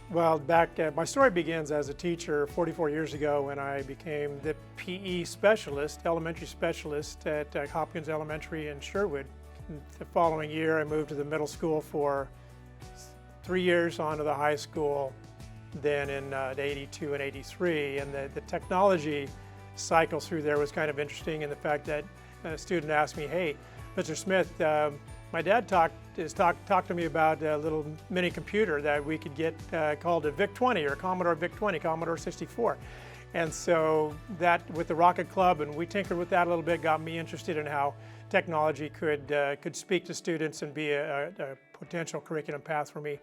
Well, my story begins as a teacher 44 years ago when I became the PE specialist, elementary specialist at Hopkins Elementary in Sherwood. The following year, I moved to the middle school for 3 years, onto the high school, then in 82 and 83. And the technology cycle through there was kind of interesting in the fact that a student asked me, "Hey, Mr. Smith, my dad talked to me about a little mini computer that we could get called a VIC-20 or Commodore VIC-20, Commodore 64. And so that, with the Rocket Club, and we tinkered with that a little bit, got me interested in how technology could speak to students and be a potential curriculum path for me.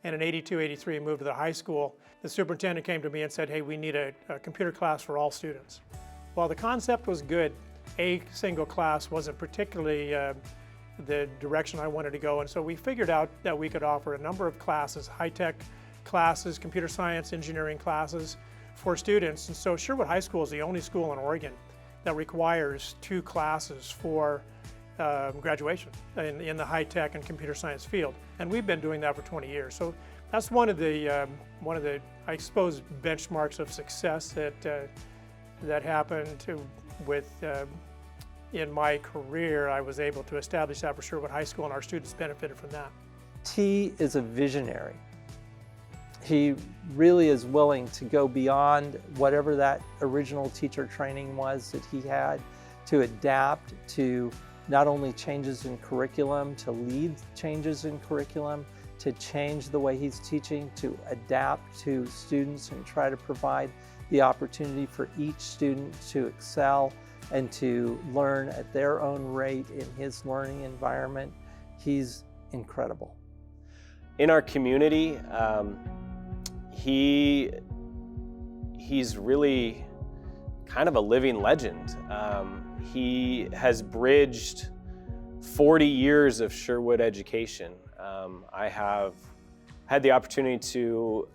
And in 82, 83, I moved to the high school. The superintendent came to me and said, "Hey, we need a computer class for all students." While the concept was good, a single class wasn't particularly the direction I wanted to go, and so we figured out that we could offer a number of classes, high-tech classes, computer science, engineering classes for students. And so Sherwood High School is the only school in Oregon that requires 2 classes for graduation in the high-tech and computer science field, and we've been doing that for 20 years. So that's one of the I suppose benchmarks of success that happened in my career. I was able to establish that for Sherwood High School, and our students benefited from that. T is a visionary. He really is willing to go beyond whatever that original teacher training was that he had, to adapt to not only changes in curriculum, to lead changes in curriculum, to change the way he's teaching, to adapt to students and try to provide the opportunity for each student to excel and to learn at their own rate in his learning environment. He's incredible. In our community, he's really kind of a living legend. He has bridged 40 years of Sherwood education. I have had the opportunity to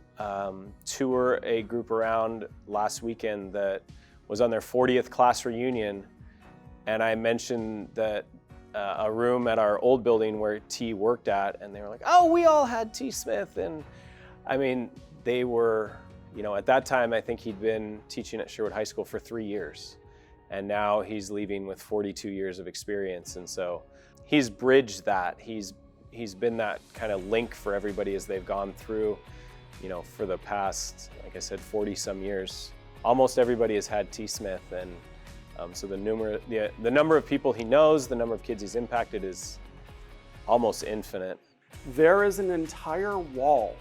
tour a group around last weekend that was on their 40th class reunion, and I mentioned that a room at our old building where T worked at, and they were like, "Oh, we all had T. Smith." And I mean, they were, at that time, I think he'd been teaching at Sherwood High School for 3 years, and now he's leaving with 42 years of experience. And so he's bridged that. He's been that kind of link for everybody as they've gone through, for the past, like I said, 40 some years. Almost everybody has had T. Smith, and so the number of people he knows, the number of kids he's impacted is almost infinite. There is an entire wall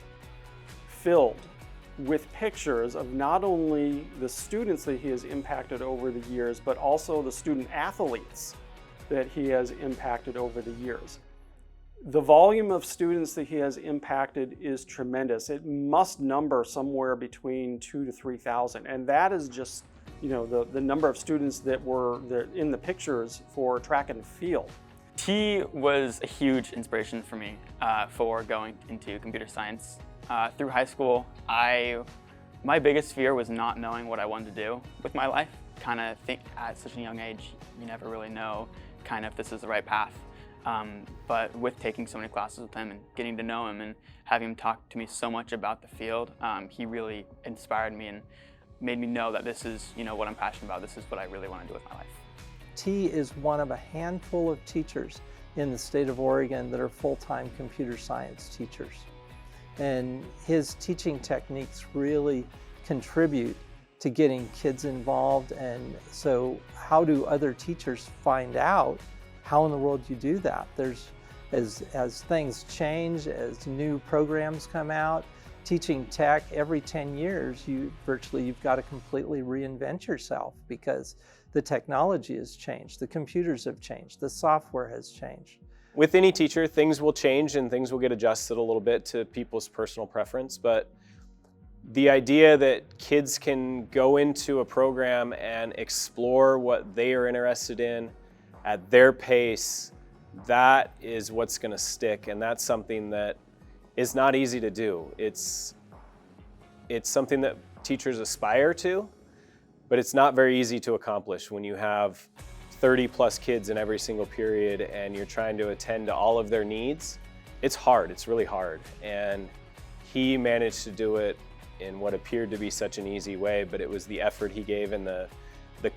filled with pictures of not only the students that he has impacted over the years, but also the student athletes that he has impacted over the years. The volume of students that he has impacted is tremendous. It must number somewhere between 2,000 to 3,000, and that is just, the number of students that were in the pictures for track and field. T was a huge inspiration for me for going into computer science. Through high school, my biggest fear was not knowing what I wanted to do with my life. Kind of think at such a young age, you never really know if this is the right path. But with taking so many classes with him and getting to know him and having him talk to me so much about the field, he really inspired me and made me know that this is, what I'm passionate about. This is what I really want to do with my life. T is one of a handful of teachers in the state of Oregon that are full-time computer science teachers. And his teaching techniques really contribute to getting kids involved. And so how do other teachers find out how in the world you do that? As things change, as new programs come out, teaching tech every 10 years, you've got to completely reinvent yourself because the technology has changed, the computers have changed, the software has changed. With any teacher, things will change and things will get adjusted a little bit to people's personal preference, but the idea that kids can go into a program and explore what they are interested in at their pace, that is what's going to stick, and that's something that is not easy to do. It's something that teachers aspire to, but it's not very easy to accomplish when you have 30 plus kids in every single period and you're trying to attend to all of their needs. It's hard, it's really hard. And he managed to do it in what appeared to be such an easy way, but it was the effort he gave and the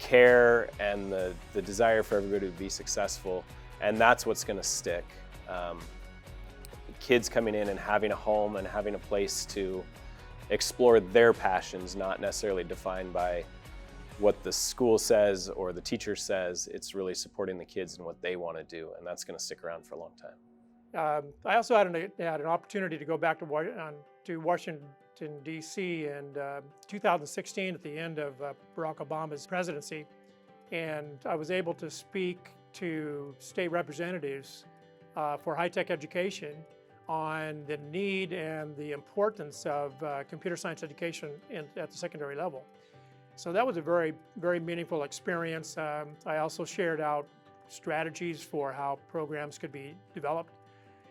care and the desire for everybody to be successful, and that's what's going to stick. Kids coming in and having a home and having a place to explore their passions, not necessarily defined by what the school says or the teacher says. It's really supporting the kids and what they want to do, and that's going to stick around for a long time. I also had an opportunity to go back to Washington, D.C. in 2016 at the end of Barack Obama's presidency, and I was able to speak to state representatives for high-tech education on the need and the importance of computer science education at the secondary level. So that was a very, very meaningful experience. I also shared out strategies for how programs could be developed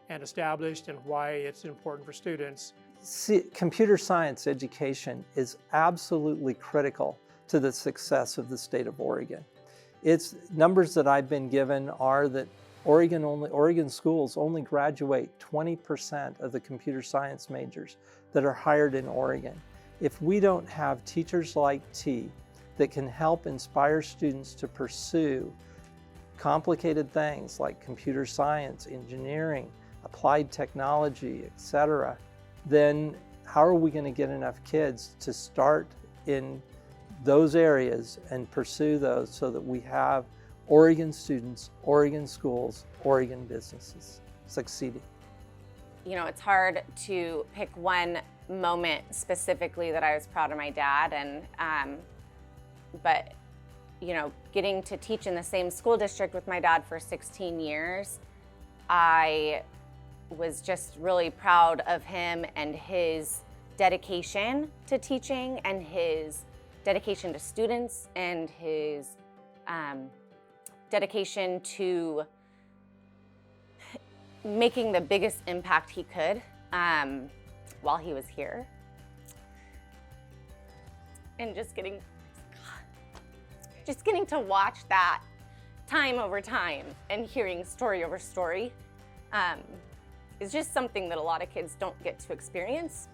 and established and why it's important for students. See, computer science education is absolutely critical to the success of the state of Oregon. Its numbers that I've been given are that Oregon schools only graduate 20% of the computer science majors that are hired in Oregon. If we don't have teachers like T that can help inspire students to pursue complicated things like computer science, engineering, applied technology, etc., then how are we going to get enough kids to start in those areas and pursue those so that we have Oregon students, Oregon schools, Oregon businesses succeeding? You know, it's hard to pick one moment specifically that I was proud of my dad, but you know, getting to teach in the same school district with my dad for 16 years, I was just really proud of him and his dedication to teaching and his dedication to students and his dedication to making the biggest impact he could while he was here. And just getting to watch that time over time and hearing story over story is just something that a lot of kids don't get to experience.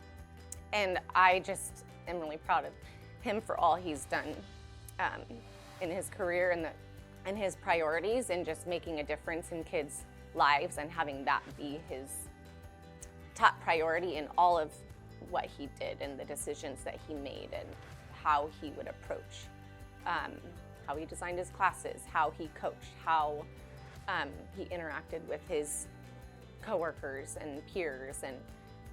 And I just am really proud of him for all he's done in his career and his priorities and just making a difference in kids' lives and having that be his top priority in all of what he did and the decisions that he made and how he would approach, how he designed his classes, how he coached, how he interacted with his coworkers and peers, and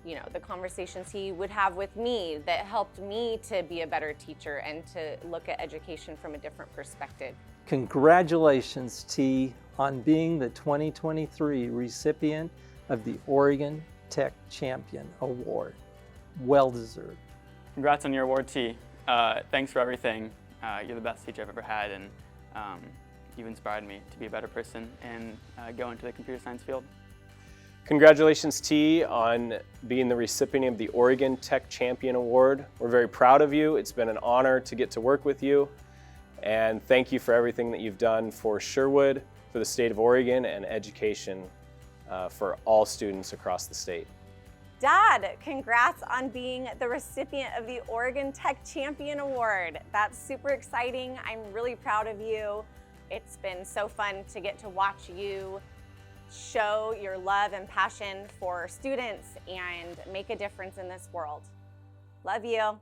you know, the conversations he would have with me that helped me to be a better teacher and to look at education from a different perspective. Congratulations, T, on being the 2023 recipient of the Oregon Tech Champion Award. Well deserved. Congrats on your award, T. Thanks for everything. You're the best teacher I've ever had, and you've inspired me to be a better person and go into the computer science field. Congratulations, T, on being the recipient of the Oregon Tech Champion Award. We're very proud of you. It's been an honor to get to work with you. And thank you for everything that you've done for Sherwood, for the state of Oregon, and education for all students across the state. Dad, congrats on being the recipient of the Oregon Tech Champion Award. That's super exciting. I'm really proud of you. It's been so fun to get to watch you show your love and passion for students and make a difference in this world. Love you.